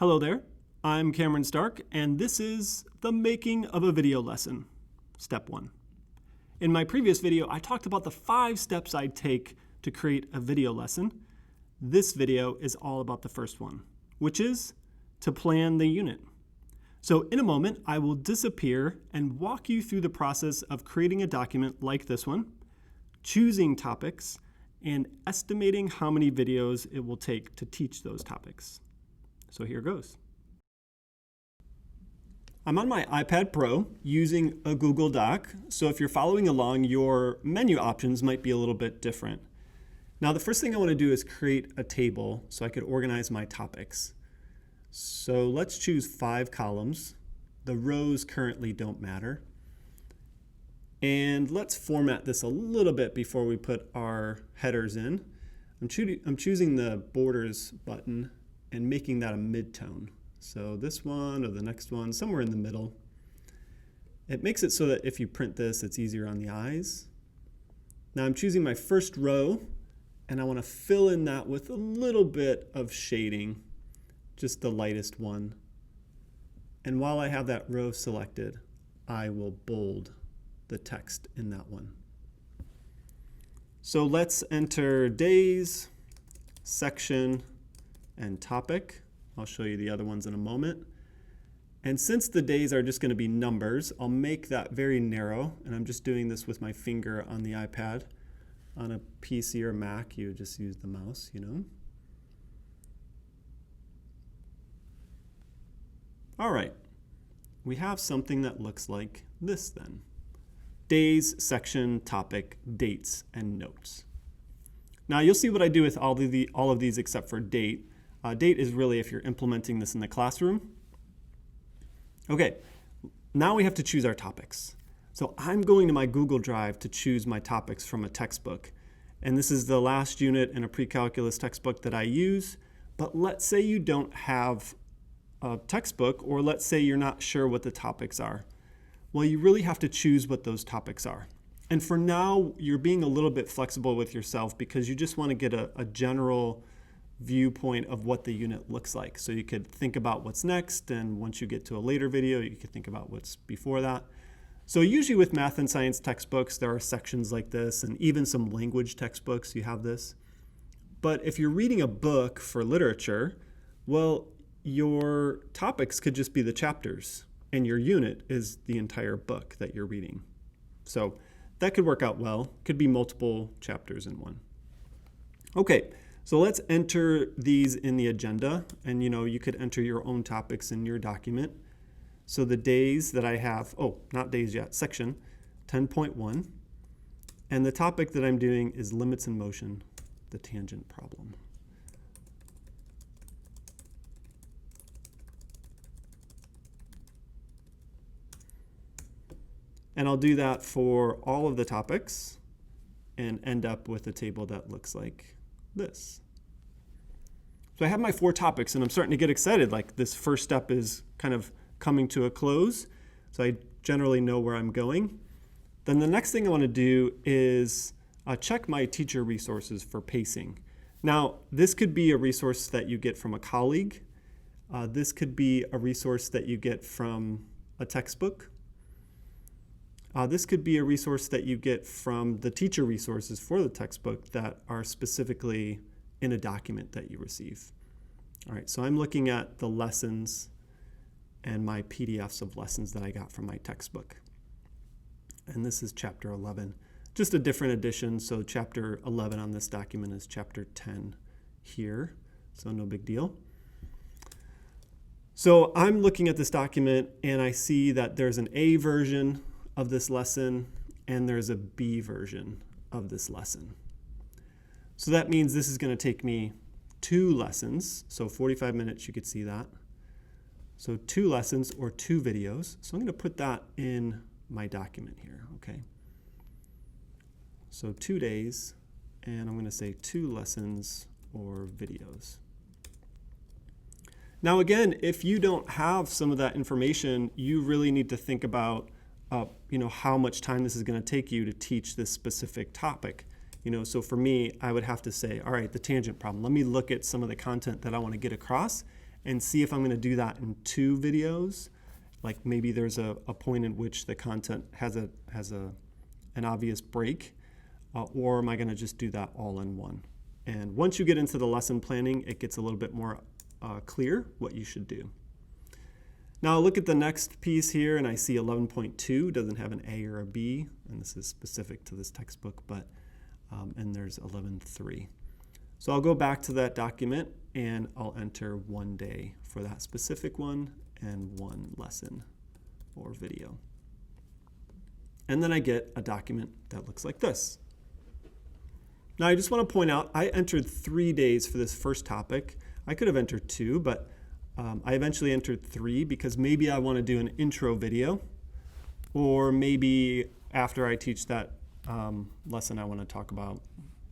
Hello there, I'm Cameron Stark, and this is the making of a video lesson, step 1. In my previous video, I talked about the 5 steps I'd take to create a video lesson. This video is all about the first one, which is to plan the unit. So in a moment, I will disappear and walk you through the process of creating a document like this one, choosing topics, and estimating how many videos it will take to teach those topics. So here goes. I'm on my iPad Pro using a Google Doc, so if you're following along, your menu options might be a little bit different. Now the first thing I want to do is create a table so I could organize my topics. So let's choose 5 columns. The rows currently don't matter. And let's format this a little bit before we put our headers in. I'm choosing the borders button and making that a mid-tone. So this one or the next one, somewhere in the middle. It makes it so that if you print this, it's easier on the eyes. Now I'm choosing my first row, and I want to fill in that with a little bit of shading, just the lightest one. And while I have that row selected, I will bold the text in that one. So let's enter days, section, and topic. I'll show you the other ones in a moment. And since the days are just going to be numbers, I'll make that very narrow, and I'm just doing this with my finger on the iPad. On a PC or Mac, you would just use the mouse, All right, we have something that looks like this then. Days, section, topic, dates, and notes. Now you'll see what I do with all of these except for date. Date is really if you're implementing this in the classroom. Okay, now we have to choose our topics. So I'm going to my Google Drive to choose my topics from a textbook. And this is the last unit in a pre-calculus textbook that I use. But let's say you don't have a textbook, or let's say you're not sure what the topics are. Well, you really have to choose what those topics are. And for now, you're being a little bit flexible with yourself because you just want to get a general viewpoint of what the unit looks like. So you could think about what's next, and once you get to a later video, you could think about what's before that. So usually with math and science textbooks, there are sections like this, and even some language textbooks, you have this. But if you're reading a book for literature, well, your topics could just be the chapters, and your unit is the entire book that you're reading. So that could work out well. Could be multiple chapters in one. Okay. So let's enter these in the agenda, and you could enter your own topics in your document. So the days that I have, not days yet, section 10.1, and the topic that I'm doing is limits in motion, the tangent problem. And I'll do that for all of the topics and end up with a table that looks like this. So I have my 4 topics, and I'm starting to get excited. Like this first step is kind of coming to a close, so I generally know where I'm going. Then the next thing I want to do is check my teacher resources for pacing. Now, this could be a resource that you get from a colleague. This could be a resource that you get from a textbook. This could be a resource that you get from the teacher resources for the textbook that are specifically in a document that you receive. All right, so I'm looking at the lessons and my PDFs of lessons that I got from my textbook. And this is chapter 11, just a different edition. So chapter 11 on this document is chapter 10 here, so no big deal. So I'm looking at this document, and I see that there's an A version of this lesson, and there's a B version of this lesson. So that means this is going to take me 2 lessons. So 45 minutes, you could see that. So 2 lessons or 2 videos. So I'm going to put that in my document here, okay? So 2 days, and I'm going to say 2 lessons or videos. Now again, if you don't have some of that information, you really need to think about how much time this is going to take you to teach this specific topic. So for me, I would have to say, all right, the tangent problem. Let me look at some of the content that I want to get across, and see if I'm going to do that in 2 videos. Like maybe there's a point in which the content has an obvious break, or am I going to just do that all in one? And once you get into the lesson planning, it gets a little bit more clear what you should do. Now look at the next piece here, and I see 11.2 doesn't have an A or a B, and this is specific to this textbook, but and there's 11.3. So I'll go back to that document and I'll enter 1 day for that specific one and 1 lesson or video. And then I get a document that looks like this. Now I just want to point out, I entered 3 days for this first topic. I could have entered 2, but I eventually entered 3 because maybe I want to do an intro video, or maybe after I teach that lesson I want to talk about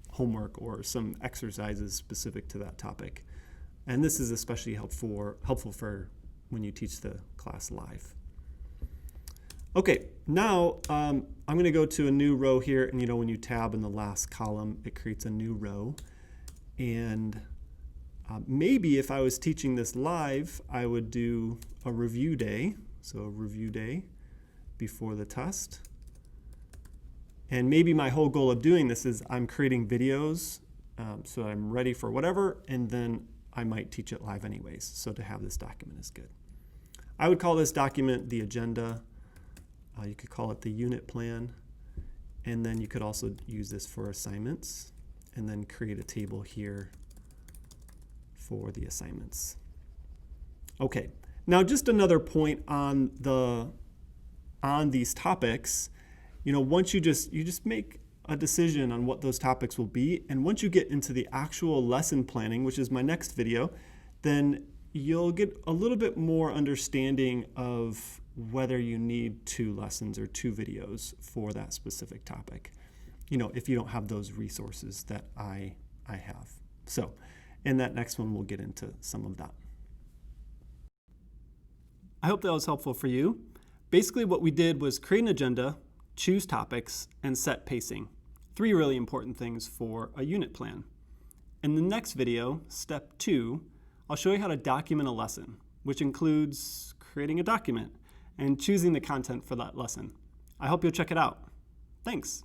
homework or some exercises specific to that topic. And this is especially helpful for when you teach the class live. Okay, now I'm going to go to a new row here, and when you tab in the last column, it creates a new row. And maybe if I was teaching this live, I would do a review day, so a review day before the test. And maybe my whole goal of doing this is I'm creating videos, so I'm ready for whatever, and then I might teach it live anyways. So to have this document is good. I would call this document the agenda. You could call it the unit plan, and then you could also use this for assignments, and then create a table here for the assignments. Okay, now just another point on these topics. Once you just make a decision on what those topics will be, and once you get into the actual lesson planning, which is my next video, then you'll get a little bit more understanding of whether you need 2 lessons or 2 videos for that specific topic, if you don't have those resources that I have. So in that next one, we'll get into some of that. I hope that was helpful for you. Basically what we did was create an agenda, choose topics, and set pacing. 3 really important things for a unit plan. In the next video, step 2, I'll show you how to document a lesson, which includes creating a document and choosing the content for that lesson. I hope you'll check it out. Thanks.